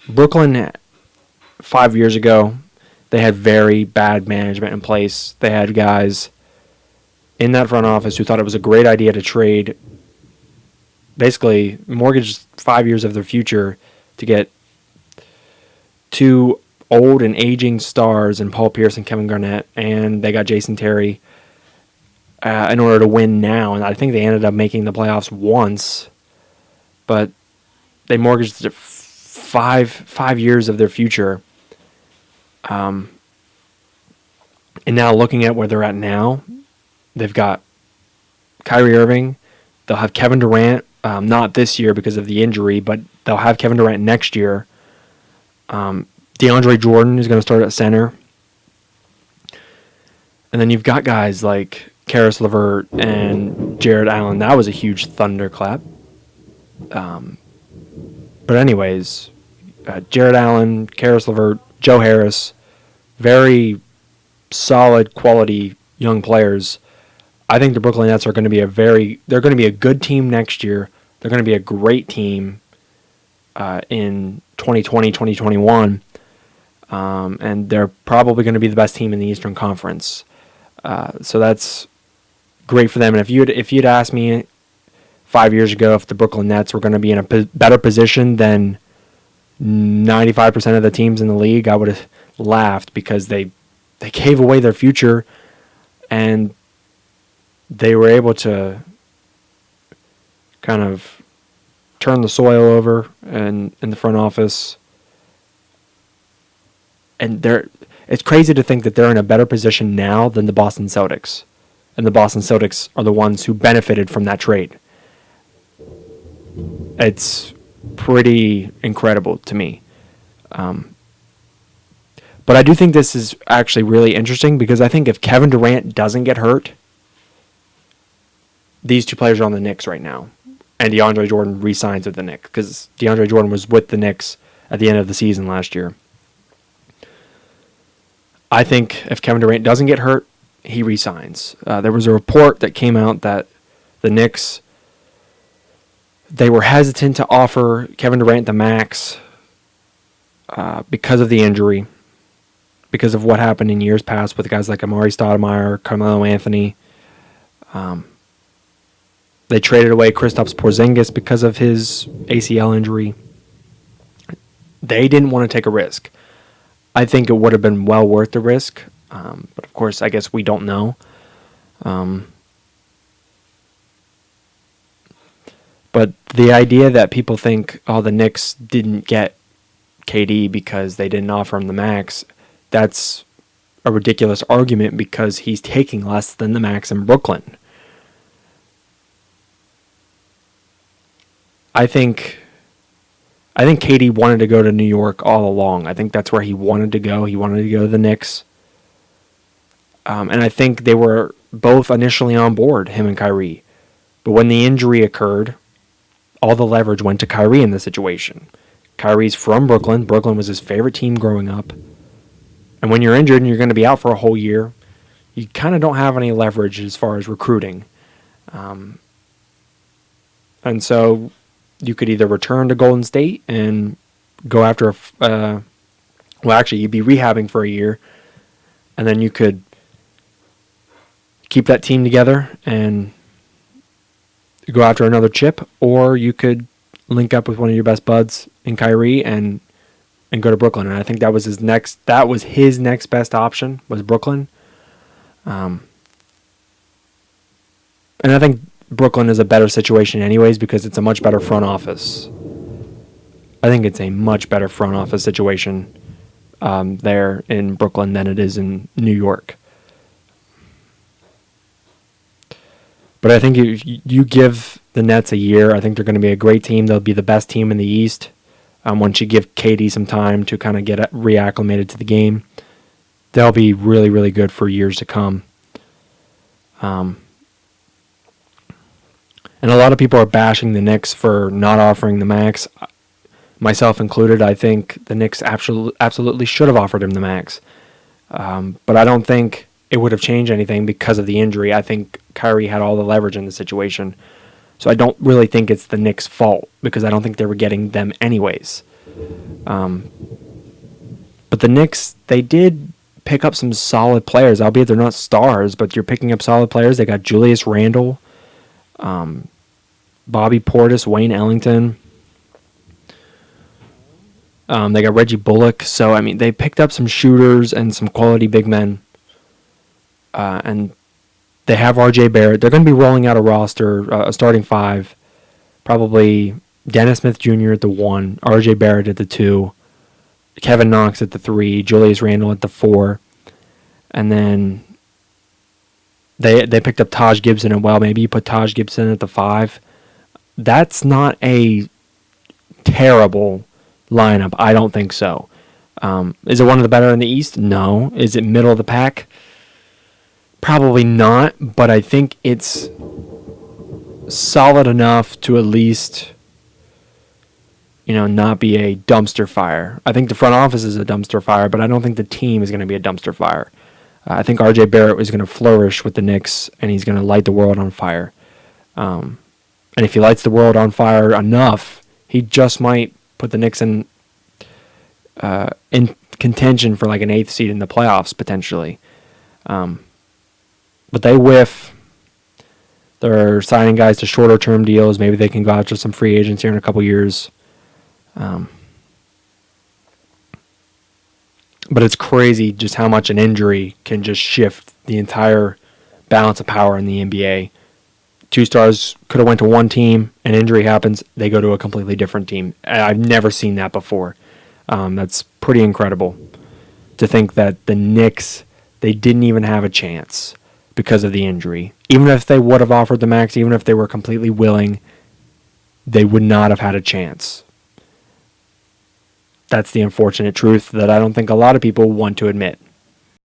Brooklyn 5 years ago, they had very bad management in place. They had guys in that front office who thought it was a great idea to trade, basically mortgage 5 years of their future to get two old and aging stars in Paul Pierce and Kevin Garnett, and they got Jason Terry in order to win now. And I think they ended up making the playoffs once, but they mortgaged 5 years of their future. And now looking at where they're at now, they've got Kyrie Irving. They'll have Kevin Durant, not this year because of the injury, but they'll have Kevin Durant next year. DeAndre Jordan is going to start at center. And then you've got guys like Karis LeVert and Jared Allen. That was a huge thunderclap. But anyways, Jared Allen, Karis LeVert, Joe Harris, very solid quality young players. I think the Brooklyn Nets are going to be they're going to be a good team next year. They're going to be a great team in 2020, 2021. And they're probably going to be the best team in the Eastern Conference. So that's great for them. And if you'd asked me 5 years ago if the Brooklyn Nets were going to be in a better position than 95% of the teams in the league, I would have laughed, because they gave away their future and they were able to kind of turn the soil over in the front office. And it's crazy to think that they're in a better position now than the Boston Celtics. And the Boston Celtics are the ones who benefited from that trade. It's pretty incredible to me. But I do think this is actually really interesting, because I think if Kevin Durant doesn't get hurt, these two players are on the Knicks right now. And DeAndre Jordan re-signs with the Knicks, because DeAndre Jordan was with the Knicks at the end of the season last year. I think if Kevin Durant doesn't get hurt, he re-signs. There was a report that came out that the Knicks, they were hesitant to offer Kevin Durant the max because of the injury, because of what happened in years past with guys like Amari Stoudemire, Carmelo Anthony. They traded away Kristaps Porzingis because of his ACL injury. They didn't want to take a risk. I think it would have been well worth the risk, but of course, I guess we don't know. But the idea that people think, oh, the Knicks didn't get KD because they didn't offer him the max, that's a ridiculous argument, because he's taking less than the max in Brooklyn. I think KD wanted to go to New York all along. I think that's where he wanted to go. He wanted to go to the Knicks. And I think they were both initially on board, him and Kyrie. But when the injury occurred, all the leverage went to Kyrie in the situation. Kyrie's from Brooklyn. Brooklyn was his favorite team growing up. And when you're injured and you're going to be out for a whole year, you kind of don't have any leverage as far as recruiting. And so you could either return to Golden State and go after you'd be rehabbing for a year, and then you could keep that team together and go after another chip, or you could link up with one of your best buds in Kyrie and go to Brooklyn. And I think that was his next best option, was Brooklyn. And I think Brooklyn is a better situation anyways, because it's a much better front office. I think it's a much better front office situation there in Brooklyn than it is in New York. But I think if you give the Nets a year, I think they're going to be a great team. They'll be the best team in the East. Once you give KD some time to kind of get reacclimated to the game, they'll be really, really good for years to come. And a lot of people are bashing the Knicks for not offering the max, myself included. I think the Knicks absolutely should have offered him the max. But I don't think it would have changed anything because of the injury. I think Kyrie had all the leverage in the situation. So I don't really think it's the Knicks' fault, because I don't think they were getting them anyways. But the Knicks, they did pick up some solid players, albeit they're not stars, but you're picking up solid players. They got Julius Randle, Bobby Portis, Wayne Ellington. They got Reggie Bullock. So, I mean, they picked up some shooters and some quality big men. And they have R.J. Barrett. They're going to be rolling out a roster, a starting five. Probably Dennis Smith Jr. at the 1, R.J. Barrett at the 2, Kevin Knox at the 3, Julius Randle at the 4. And then they picked up Taj Gibson as well. Maybe you put Taj Gibson at the 5. That's not a terrible lineup. I don't think so. Is it one of the better in the East? No. Is it middle of the pack? Probably not, but I think it's solid enough to at least, not be a dumpster fire. I think the front office is a dumpster fire, but I don't think the team is going to be a dumpster fire. I think R.J. Barrett is going to flourish with the Knicks, and he's going to light the world on fire. And if he lights the world on fire enough, he just might put the Knicks in contention for like an 8th seed in the playoffs, potentially. But they whiff. They're signing guys to shorter-term deals. Maybe they can go after some free agents here in a couple years. But it's crazy just how much an injury can just shift the entire balance of power in the NBA. 2 stars could have went to one team, an injury happens, they go to a completely different team. I've never seen that before. That's pretty incredible to think that the Knicks, they didn't even have a chance because of the injury. Even if they would have offered the max, even if they were completely willing, they would not have had a chance. That's the unfortunate truth that I don't think a lot of people want to admit.